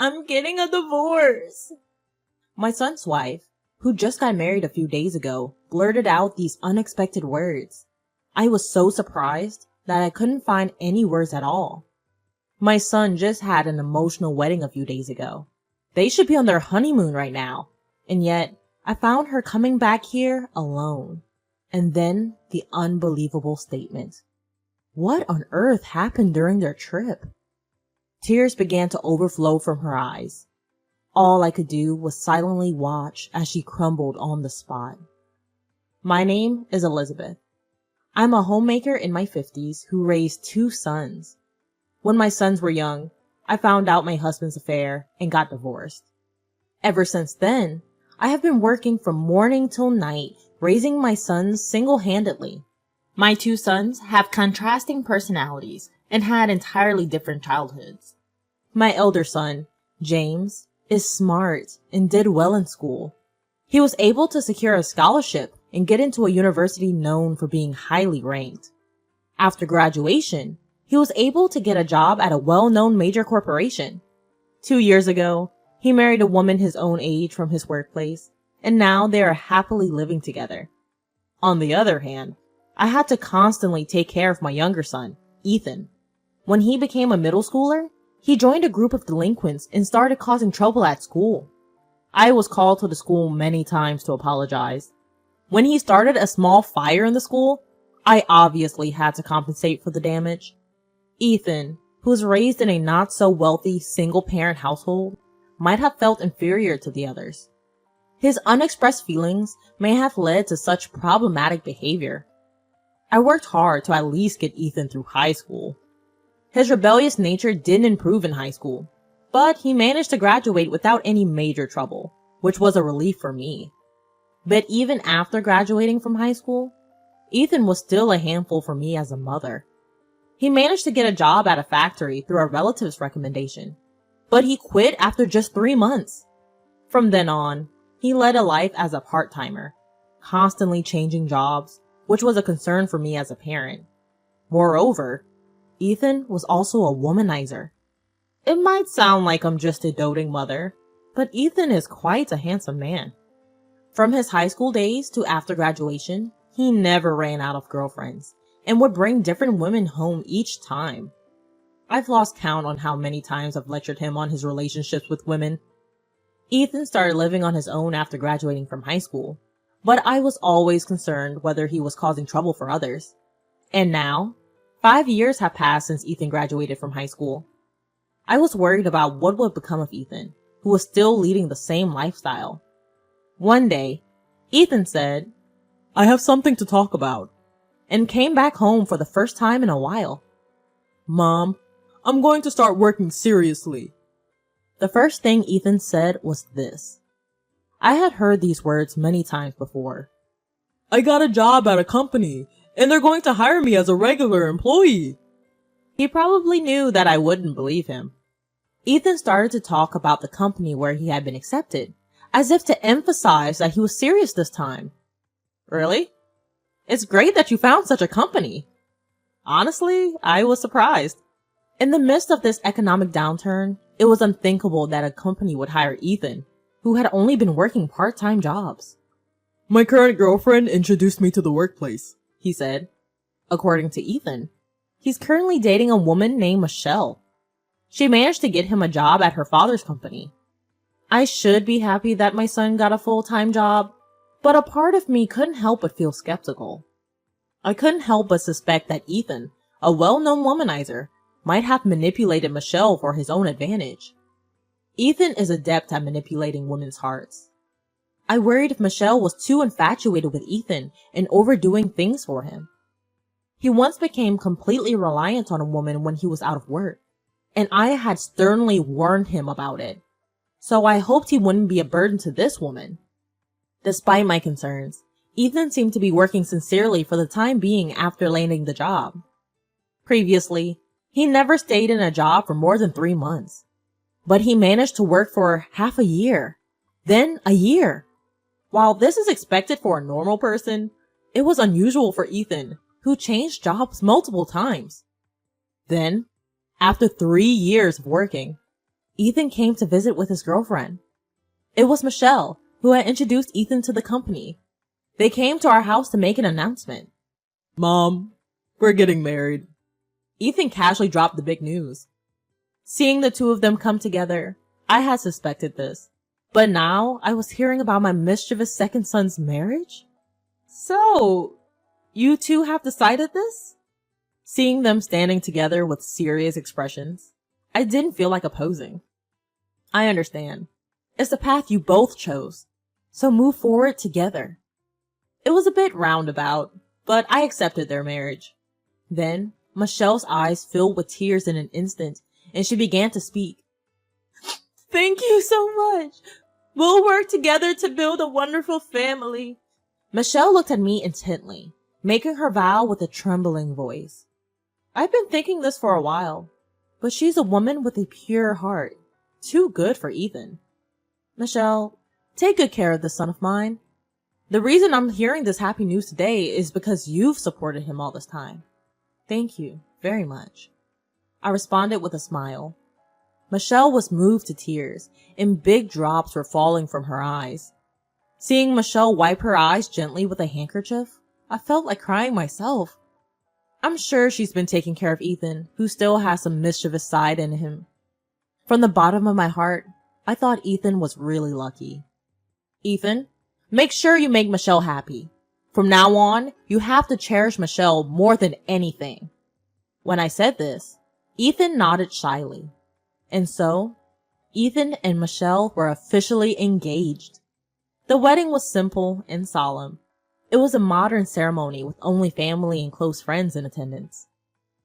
I'm getting a divorce. My son's wife, who just got married a few days ago, blurted out these unexpected words. I was so surprised that I couldn't find any words at all. My son just had an emotional wedding a few days ago. They should be on their honeymoon right now. And yet, I found her coming back here alone. And then the unbelievable statement. What on earth happened during their trip? Tears began to overflow from her eyes. All I could do was silently watch as she crumbled on the spot. My name is Elizabeth. I'm a homemaker in my 50s who raised 2 sons. When my sons were young, I found out my husband's affair and got divorced. Ever since then, I have been working from morning till night, raising my sons single-handedly. My 2 sons have contrasting personalities and had entirely different childhoods. My elder son, James, is smart and did well in school. He was able to secure a scholarship and get into a university known for being highly ranked. After graduation, he was able to get a job at a well-known major corporation. 2 years ago, he married a woman his own age from his workplace, and now they are happily living together. On the other hand, I had to constantly take care of my younger son, Ethan. When he became a middle schooler, he joined a group of delinquents and started causing trouble at school. I was called to the school many times to apologize. When he started a small fire in the school, I obviously had to compensate for the damage. Ethan, who was raised in a not-so-wealthy single-parent household, might have felt inferior to the others. His unexpressed feelings may have led to such problematic behavior. I worked hard to at least get Ethan through high school. His rebellious nature didn't improve in high school, but he managed to graduate without any major trouble, which was a relief for me. But even after graduating from high school, Ethan was still a handful for me as a mother. He managed to get a job at a factory through a relative's recommendation, but he quit after just 3 months. From then on, he led a life as a part-timer, constantly changing jobs, which was a concern for me as a parent. Moreover, Ethan was also a womanizer. It might sound like I'm just a doting mother, but Ethan is quite a handsome man. From his high school days to after graduation, he never ran out of girlfriends and would bring different women home each time. I've lost count on how many times I've lectured him on his relationships with women. Ethan started living on his own after graduating from high school, but I was always concerned whether he was causing trouble for others. And now, 5 years have passed since Ethan graduated from high school. I was worried about what would become of Ethan, who was still leading the same lifestyle. One day, Ethan said, "I have something to talk about," and came back home for the first time in a while. "Mom, I'm going to start working seriously." The first thing Ethan said was this. I had heard these words many times before. "I got a job at a company, and they're going to hire me as a regular employee." He probably knew that I wouldn't believe him. Ethan started to talk about the company where he had been accepted, as if to emphasize that he was serious this time. "Really? It's great that you found such a company." Honestly, I was surprised. In the midst of this economic downturn, it was unthinkable that a company would hire Ethan, who had only been working part-time jobs. "My current girlfriend introduced me to the workplace," he said. According to Ethan, he's currently dating a woman named Michelle. She managed to get him a job at her father's company. I should be happy that my son got a full-time job, but a part of me couldn't help but feel skeptical. I couldn't help but suspect that Ethan, a well-known womanizer, might have manipulated Michelle for his own advantage. Ethan is adept at manipulating women's hearts. I worried if Michelle was too infatuated with Ethan and overdoing things for him. He once became completely reliant on a woman when he was out of work, and I had sternly warned him about it. So I hoped he wouldn't be a burden to this woman. Despite my concerns, Ethan seemed to be working sincerely for the time being after landing the job. Previously, he never stayed in a job for more than 3 months. But he managed to work for half a year, then a year. While this is expected for a normal person, it was unusual for Ethan, who changed jobs multiple times. Then, after 3 years of working, Ethan came to visit with his girlfriend. It was Michelle, who had introduced Ethan to the company. They came to our house to make an announcement. "Mom, we're getting married." Ethan casually dropped the big news. Seeing the two of them come together, I had suspected this. But now I was hearing about my mischievous second son's marriage? So, you two have decided this? Seeing them standing together with serious expressions, I didn't feel like opposing. I understand. It's the path you both chose, so move forward together. It was a bit roundabout, but I accepted their marriage. Then, Michelle's eyes filled with tears in an instant, and she began to speak. "Thank you so much. We'll work together to build a wonderful family." Michelle looked at me intently, making her vow with a trembling voice. I've been thinking this for a while, but she's a woman with a pure heart, too good for Ethan. Michelle, take good care of this son of mine. The reason I'm hearing this happy news today is because you've supported him all this time. Thank you very much. I responded with a smile. Michelle was moved to tears, and big drops were falling from her eyes. Seeing Michelle wipe her eyes gently with a handkerchief, I felt like crying myself. I'm sure she's been taking care of Ethan, who still has some mischievous side in him. From the bottom of my heart, I thought Ethan was really lucky. Ethan, make sure you make Michelle happy. From now on, you have to cherish Michelle more than anything. When I said this, Ethan nodded shyly. And so, Ethan and Michelle were officially engaged. The wedding was simple and solemn. It was a modern ceremony with only family and close friends in attendance.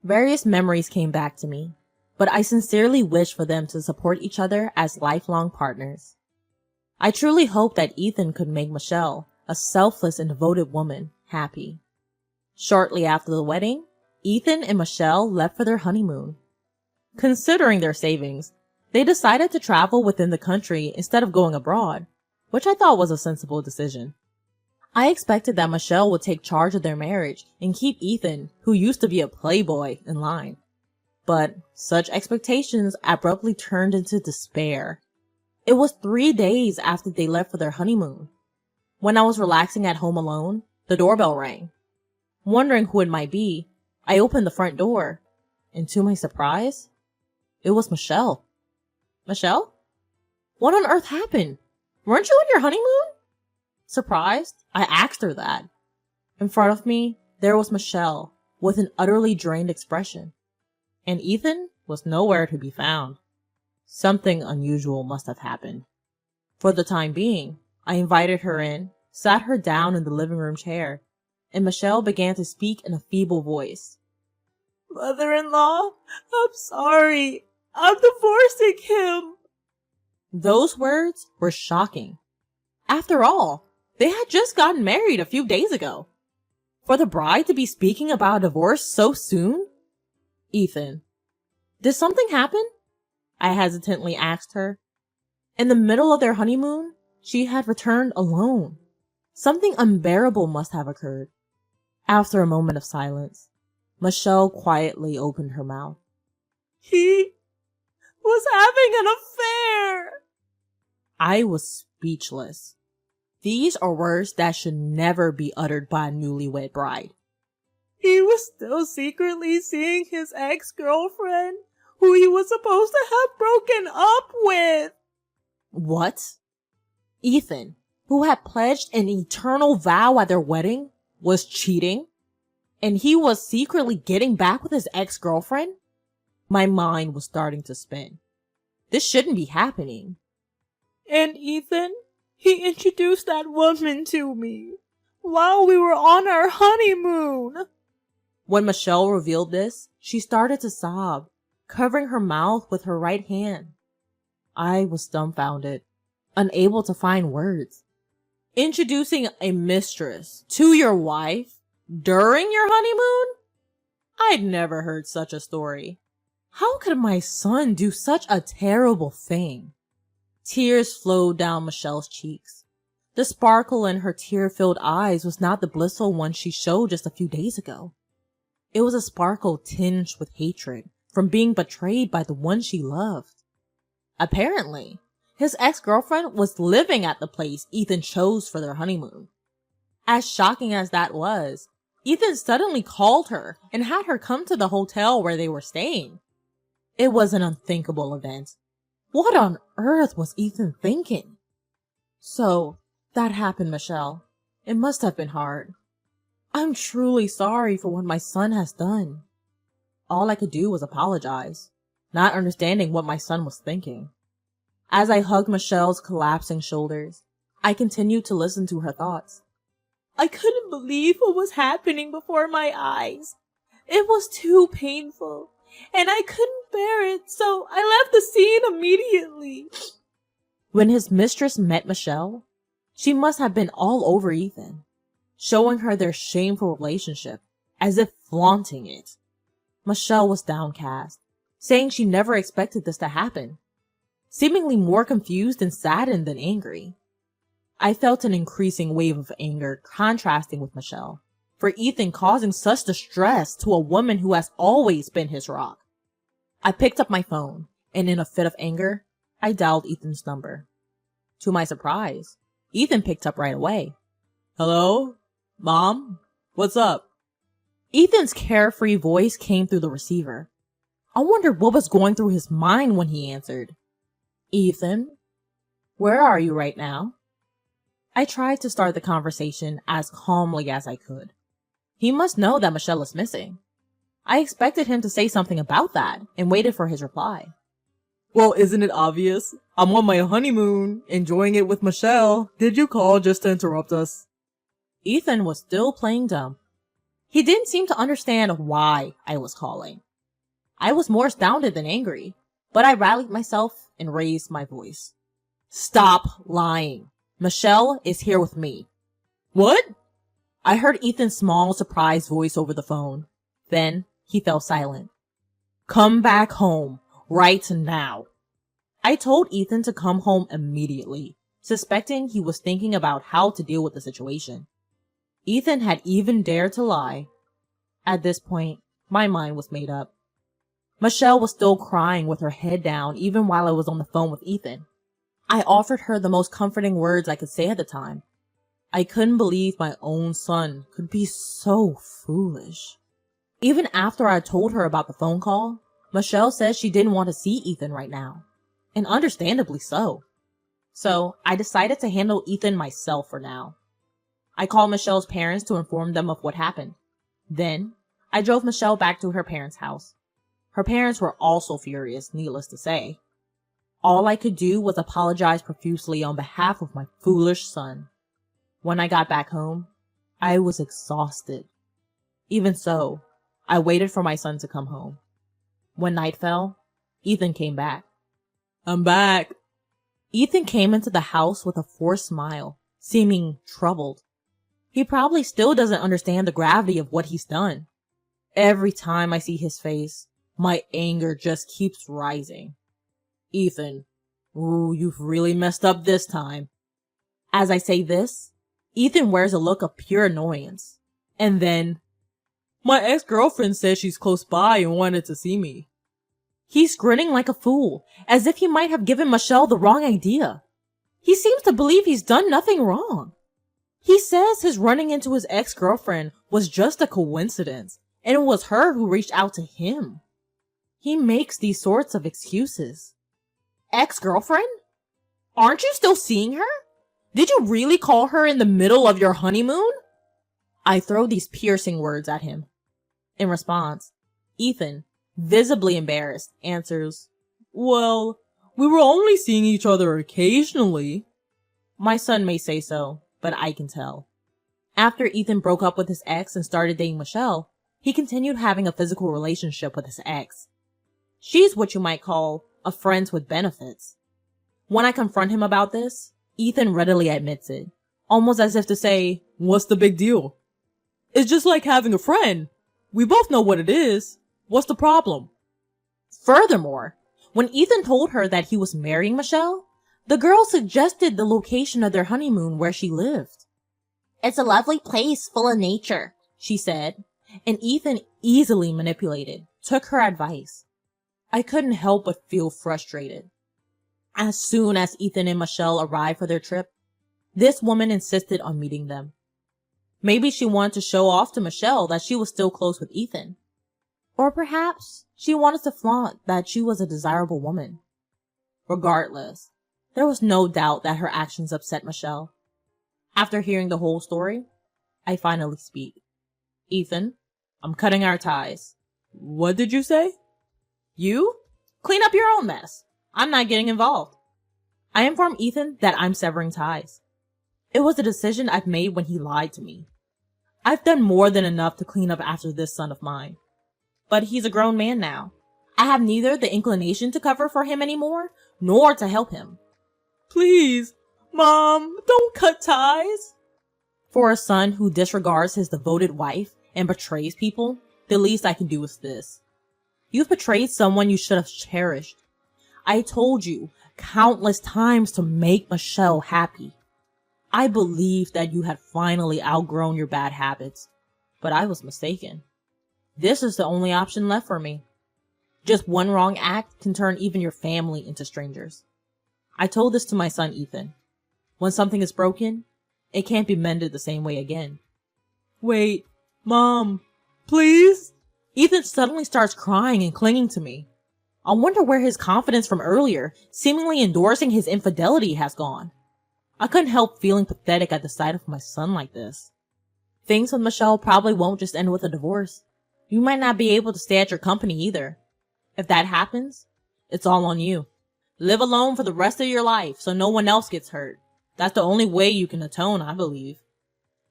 Various memories came back to me, but I sincerely wished for them to support each other as lifelong partners. I truly hope that Ethan could make Michelle, a selfless and devoted woman, happy. Shortly after the wedding, Ethan and Michelle left for their honeymoon. Considering their savings, they decided to travel within the country instead of going abroad, which I thought was a sensible decision. I expected that Michelle would take charge of their marriage and keep Ethan, who used to be a playboy, in line. But such expectations abruptly turned into despair. It was 3 days after they left for their honeymoon. When I was relaxing at home alone, the doorbell rang. Wondering who it might be, I opened the front door, and to my surprise, it was Michelle. Michelle? What on earth happened? Weren't you on your honeymoon? Surprised, I asked her that. In front of me, there was Michelle, with an utterly drained expression. And Ethan was nowhere to be found. Something unusual must have happened. For the time being, I invited her in, sat her down in the living room chair, and Michelle began to speak in a feeble voice. "Mother-in-law, I'm sorry. I'm divorcing him." Those words were shocking. After all, they had just gotten married a few days ago. For the bride to be speaking about a divorce so soon? Ethan, did something happen? I hesitantly asked her. In the middle of their honeymoon, she had returned alone. Something unbearable must have occurred. After a moment of silence, Michelle quietly opened her mouth. "He was having an affair." I was speechless. These are words that should never be uttered by a newlywed bride. "He was still secretly seeing his ex-girlfriend, who he was supposed to have broken up with." What? Ethan, who had pledged an eternal vow at their wedding, was cheating? And he was secretly getting back with his ex-girlfriend? My mind was starting to spin. This shouldn't be happening. "And Ethan, he introduced that woman to me while we were on our honeymoon." When Michelle revealed this, she started to sob, covering her mouth with her right hand. I was dumbfounded, unable to find words. Introducing a mistress to your wife during your honeymoon? I'd never heard such a story. How could my son do such a terrible thing? Tears flowed down Michelle's cheeks. The sparkle in her tear-filled eyes was not the blissful one she showed just a few days ago. It was a sparkle tinged with hatred from being betrayed by the one she loved. Apparently, his ex-girlfriend was living at the place Ethan chose for their honeymoon. As shocking as that was, Ethan suddenly called her and had her come to the hotel where they were staying. It was an unthinkable event. What on earth was Ethan thinking? So, that happened, Michelle. It must have been hard. I'm truly sorry for what my son has done. All I could do was apologize, not understanding what my son was thinking. As I hugged Michelle's collapsing shoulders, I continued to listen to her thoughts. I couldn't believe what was happening before my eyes. It was too painful, and I couldn't bear it, so I left the scene immediately. When his mistress met Michelle, she must have been all over Ethan, showing her their shameful relationship, as if flaunting it. Michelle was downcast, saying she never expected this to happen, seemingly more confused and saddened than angry. I felt an increasing wave of anger contrasting with Michelle, for Ethan causing such distress to a woman who has always been his rock. I picked up my phone, and in a fit of anger, I dialed Ethan's number. To my surprise, Ethan picked up right away. Hello? Mom? What's up? Ethan's carefree voice came through the receiver. I wondered what was going through his mind when he answered. Ethan? Where are you right now? I tried to start the conversation as calmly as I could. He must know that Michelle is missing. I expected him to say something about that and waited for his reply. Well, isn't it obvious? I'm on my honeymoon, enjoying it with Michelle. Did you call just to interrupt us? Ethan was still playing dumb. He didn't seem to understand why I was calling. I was more astounded than angry, but I rallied myself and raised my voice. Stop lying. Michelle is here with me. What? I heard Ethan's small, surprised voice over the phone. Then he fell silent. Come back home, right now. I told Ethan to come home immediately, suspecting he was thinking about how to deal with the situation. Ethan had even dared to lie. At this point, my mind was made up. Michelle was still crying with her head down even while I was on the phone with Ethan. I offered her the most comforting words I could say at the time. I couldn't believe my own son could be so foolish. Even after I told her about the phone call, Michelle said she didn't want to see Ethan right now. And understandably so. So I decided to handle Ethan myself for now. I called Michelle's parents to inform them of what happened. Then, I drove Michelle back to her parents' house. Her parents were also furious, needless to say. All I could do was apologize profusely on behalf of my foolish son. When I got back home, I was exhausted. Even so, I waited for my son to come home. When night fell, Ethan came back. I'm back. Ethan came into the house with a forced smile, seeming troubled. He probably still doesn't understand the gravity of what he's done. Every time I see his face, my anger just keeps rising. Ethan, ooh, you've really messed up this time. As I say this, Ethan wears a look of pure annoyance. And then, my ex-girlfriend said she's close by and wanted to see me. He's grinning like a fool, as if he might have given Michelle the wrong idea. He seems to believe he's done nothing wrong. He says his running into his ex-girlfriend was just a coincidence, and it was her who reached out to him. He makes these sorts of excuses. Ex-girlfriend? Aren't you still seeing her? Did you really call her in the middle of your honeymoon? I throw these piercing words at him. In response, Ethan, visibly embarrassed, answers, Well, we were only seeing each other occasionally. My son may say so, but I can tell. After Ethan broke up with his ex and started dating Michelle, he continued having a physical relationship with his ex. She's what you might call a friend with benefits. When I confront him about this, Ethan readily admits it, almost as if to say, What's the big deal? It's just like having a friend. We both know what it is. What's the problem? Furthermore, when Ethan told her that he was marrying Michelle, the girl suggested the location of their honeymoon where she lived. It's a lovely place full of nature, she said, and Ethan easily manipulated, took her advice. I couldn't help but feel frustrated. As soon as Ethan and Michelle arrived for their trip, this woman insisted on meeting them. Maybe she wanted to show off to Michelle that she was still close with Ethan. Or perhaps she wanted to flaunt that she was a desirable woman. Regardless, there was no doubt that her actions upset Michelle. After hearing the whole story, I finally speak. Ethan, I'm cutting our ties. What did you say? You? Clean up your own mess. I'm not getting involved. I informed Ethan that I'm severing ties. It was a decision I've made when he lied to me. I've done more than enough to clean up after this son of mine. But he's a grown man now. I have neither the inclination to cover for him anymore, nor to help him. Please, Mom, don't cut ties. For a son who disregards his devoted wife and betrays people, the least I can do is this. You've betrayed someone you should have cherished. I told you countless times to make Michelle happy. I believed that you had finally outgrown your bad habits, but I was mistaken. This is the only option left for me. Just one wrong act can turn even your family into strangers. I told this to my son Ethan. When something is broken, it can't be mended the same way again. Wait, Mom, please? Ethan suddenly starts crying and clinging to me. I wonder where his confidence from earlier, seemingly endorsing his infidelity, has gone. I couldn't help feeling pathetic at the sight of my son like this. Things with Michelle probably won't just end with a divorce. You might not be able to stay at your company either. If that happens, it's all on you. Live alone for the rest of your life so no one else gets hurt. That's the only way you can atone, I believe.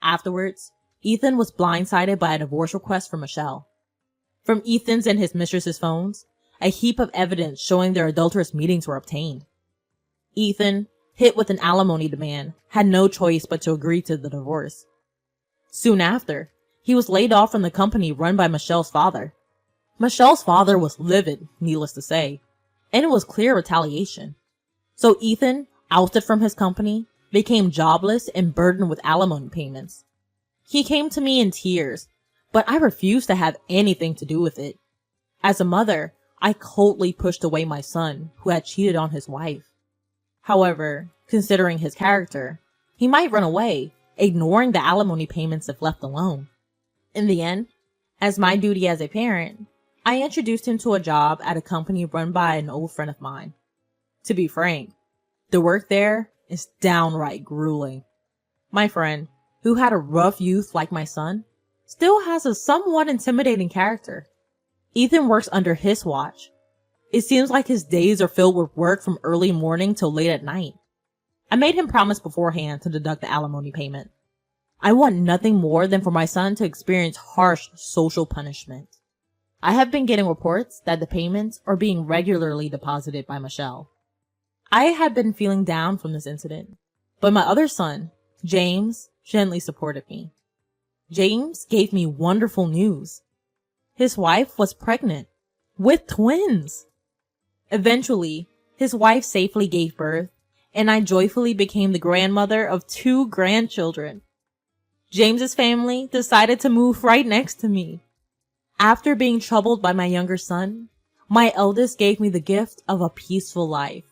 Afterwards, Ethan was blindsided by a divorce request from Michelle. From Ethan's and his mistress's phones, a heap of evidence showing their adulterous meetings were obtained. Ethan, hit with an alimony demand, had no choice but to agree to the divorce. Soon after, he was laid off from the company run by Michelle's father. Michelle's father was livid, needless to say, and it was clear retaliation. So Ethan, ousted from his company, became jobless and burdened with alimony payments. He came to me in tears, but I refused to have anything to do with it. As a mother, I coldly pushed away my son, who had cheated on his wife. However, considering his character, he might run away, ignoring the alimony payments if left alone. In the end, as my duty as a parent, I introduced him to a job at a company run by an old friend of mine. To be frank, the work there is downright grueling. My friend, who had a rough youth like my son, still has a somewhat intimidating character. Ethan works under his watch. It seems like his days are filled with work from early morning till late at night. I made him promise beforehand to deduct the alimony payment. I want nothing more than for my son to experience harsh social punishment. I have been getting reports that the payments are being regularly deposited by Michelle. I had been feeling down from this incident, but my other son, James, gently supported me. James gave me wonderful news. His wife was pregnant, with twins. Eventually, his wife safely gave birth, and I joyfully became the grandmother of 2 grandchildren. James's family decided to move right next to me. After being troubled by my younger son, my eldest gave me the gift of a peaceful life.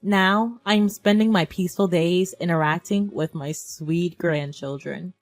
Now, I am spending my peaceful days interacting with my sweet grandchildren.